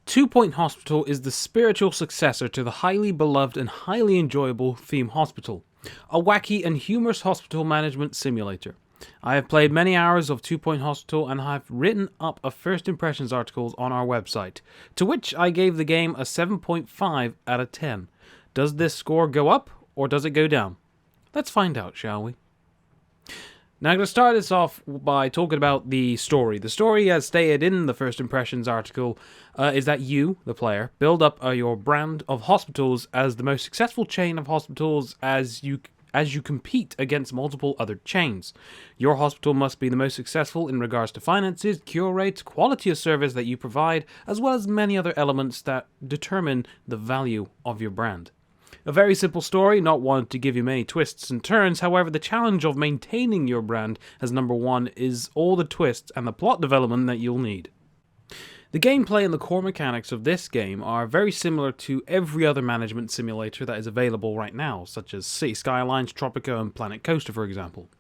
Two Point Hospital is the spiritual successor to the highly beloved and highly enjoyable Thom Hospital, a wacky and humorous hospital management simulator. I have played many hours of Two Point Hospital and have written up a first impressions articles on our website, to which I gave the game a 7.5 out of 10. Does this score go up or does it go down? Let's find out, shall we? Now, I'm going to start this off by talking about the story. The story, as stated in the First Impressions article, is that you, the player, build up your brand of hospitals as the most successful chain of hospitals as you compete against multiple other chains. Your hospital must be the most successful in regards to finances, cure rates, quality of service that you provide, as well as many other elements that determine the value of your brand. A very simple story, not one to give you many twists and turns. However, the challenge of maintaining your brand as number one is all the twists and the plot development that you'll need. The gameplay and the core mechanics of this game are very similar to every other management simulator that is available right now, such as City Skylines, Tropico, and Planet Coaster, for example.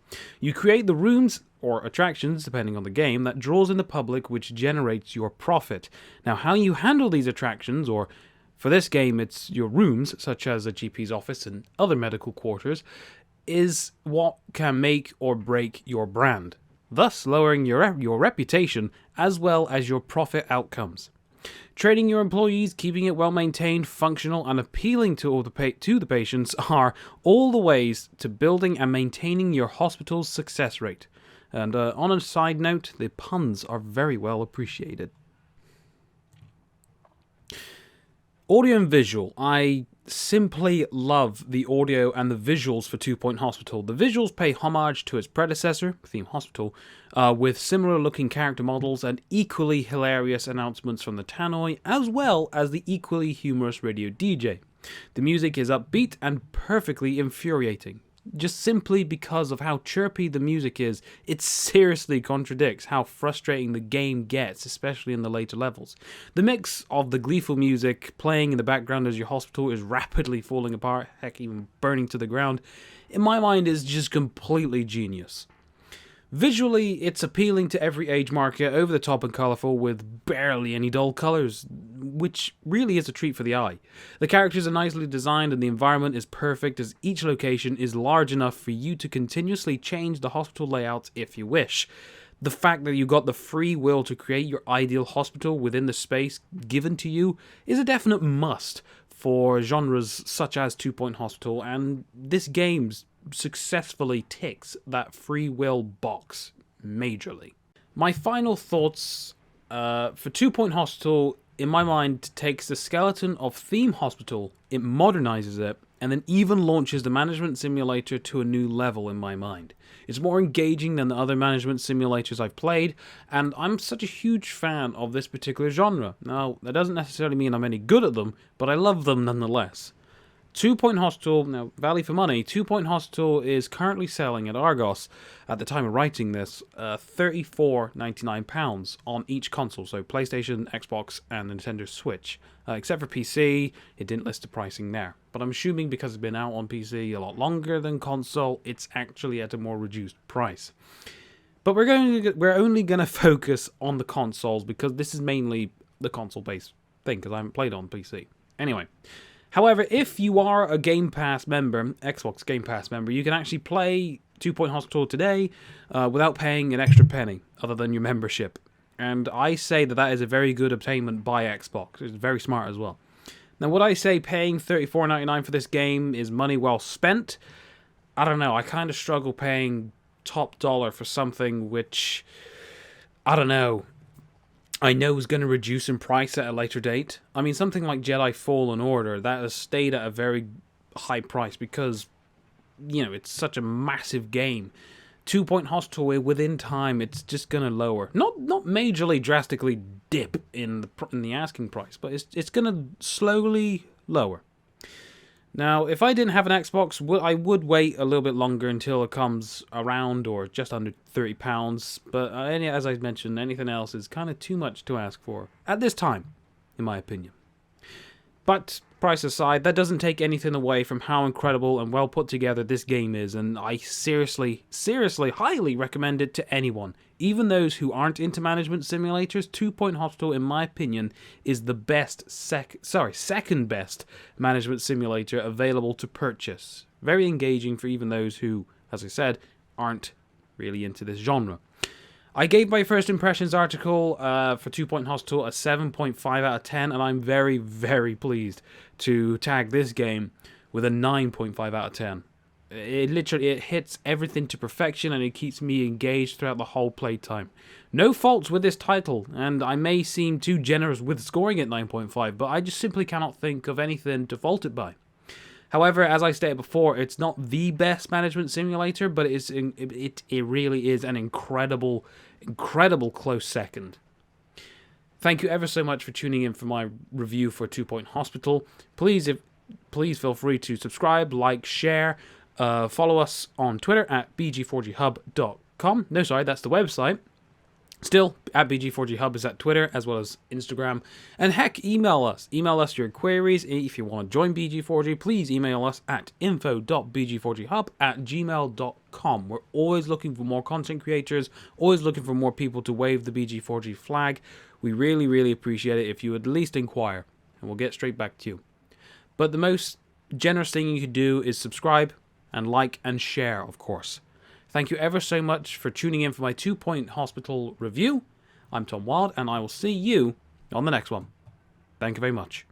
You create the rooms, or attractions, depending on the game, that draws in the public, which generates your profit. Now, how you handle these attractions, or for this game, it's your rooms, such as a GP's office and other medical quarters, is what can make or break your brand, thus lowering your reputation as well as your profit outcomes. Training your employees, keeping it well maintained, functional, and appealing to the patients are all the ways to building and maintaining your hospital's success rate. And on a side note, the puns are very well appreciated. Audio and visual. I simply love the audio and the visuals for Two Point Hospital. The visuals pay homage to its predecessor, Thom Hospital, with similar looking character models and equally hilarious announcements from the tannoy, as well as the equally humorous radio DJ. The music is upbeat and perfectly infuriating. Just simply because of how chirpy the music is, it seriously contradicts how frustrating the game gets, especially in the later levels. The mix of the gleeful music playing in the background as your hospital is rapidly falling apart, heck, even burning to the ground, in my mind is just completely genius. Visually, it's appealing to every age market, over the top and colourful, with barely any dull colours, which really is a treat for the eye. The characters are nicely designed and the environment is perfect, as each location is large enough for you to continuously change the hospital layout if you wish. The fact that you got the free will to create your ideal hospital within the space given to you is a definite must for genres such as Two Point Hospital, and this game's successfully ticks that free will box majorly. My final thoughts for Two Point Hospital, in my mind, takes the skeleton of Thom Hospital, it modernizes it, and then even launches the management simulator to a new level in my mind. It's more engaging than the other management simulators I've played, and I'm such a huge fan of this particular genre. Now, that doesn't necessarily mean I'm any good at them, but I love them nonetheless. Two Point Hospital, now value for money, Two Point Hospital is currently selling at Argos, at the time of writing this, £34.99 on each console, so PlayStation, Xbox, and Nintendo Switch. Except for PC, it didn't list the pricing there. But I'm assuming because it's been out on PC a lot longer than console, it's actually at a more reduced price. But we're only going to focus on the consoles, because this is mainly the console-based thing, because I haven't played on PC. Anyway. However, if you are a Game Pass member, Xbox Game Pass member, you can actually play Two Point Hospital today without paying an extra penny, other than your membership. And I say that is a very good obtainment by Xbox. It's very smart as well. Now, would I say paying $34.99 for this game is money well spent? I don't know. I kind of struggle paying top dollar for something which, I don't know, I know is going to reduce in price at a later date. I mean, something like Jedi Fallen Order, that has stayed at a very high price because, you know, it's such a massive game. Two Point Hospital, within time, it's just going to lower. Not majorly, drastically dip in the asking price, but it's going to slowly lower. Now, if I didn't have an Xbox, I would wait a little bit longer until it comes around or just under £30. But as I mentioned, anything else is kind of too much to ask for at this time, in my opinion. But price aside, that doesn't take anything away from how incredible and well put together this game is, and I seriously, highly recommend it to anyone. Even those who aren't into management simulators, 2 Point Hospital, in my opinion, is the second best management simulator available to purchase. Very engaging for even those who, as I said, aren't really into this genre. I gave my first impressions article for 2 Point Hospital a 7.5 out of 10, and I'm very, very pleased to tag this game with a 9.5 out of 10. It hits everything to perfection, and it keeps me engaged throughout the whole playtime. No faults with this title, and I may seem too generous with scoring it 9.5, but I just simply cannot think of anything to fault it by. However, as I stated before, it's not the best management simulator, but it really is an incredible close second. Thank you ever so much for tuning in for my review for 2 Point Hospital. Please feel free to subscribe, like, share, follow us on Twitter at BG4GHub.com. No, sorry, that's the website. Still, at BG4GHub is at Twitter as well as Instagram. And heck, email us. Email us your queries. If you want to join BG4G, please email us at info.bg4ghub@gmail.com. We're always looking for more content creators, always looking for more people to wave the BG4G flag. We really, really appreciate it if you at least inquire, and we'll get straight back to you. But the most generous thing you could do is subscribe and like and share, of course. Thank you ever so much for tuning in for my 2 Point Hospital review. I'm Tom Wild, and I will see you on the next one. Thank you very much.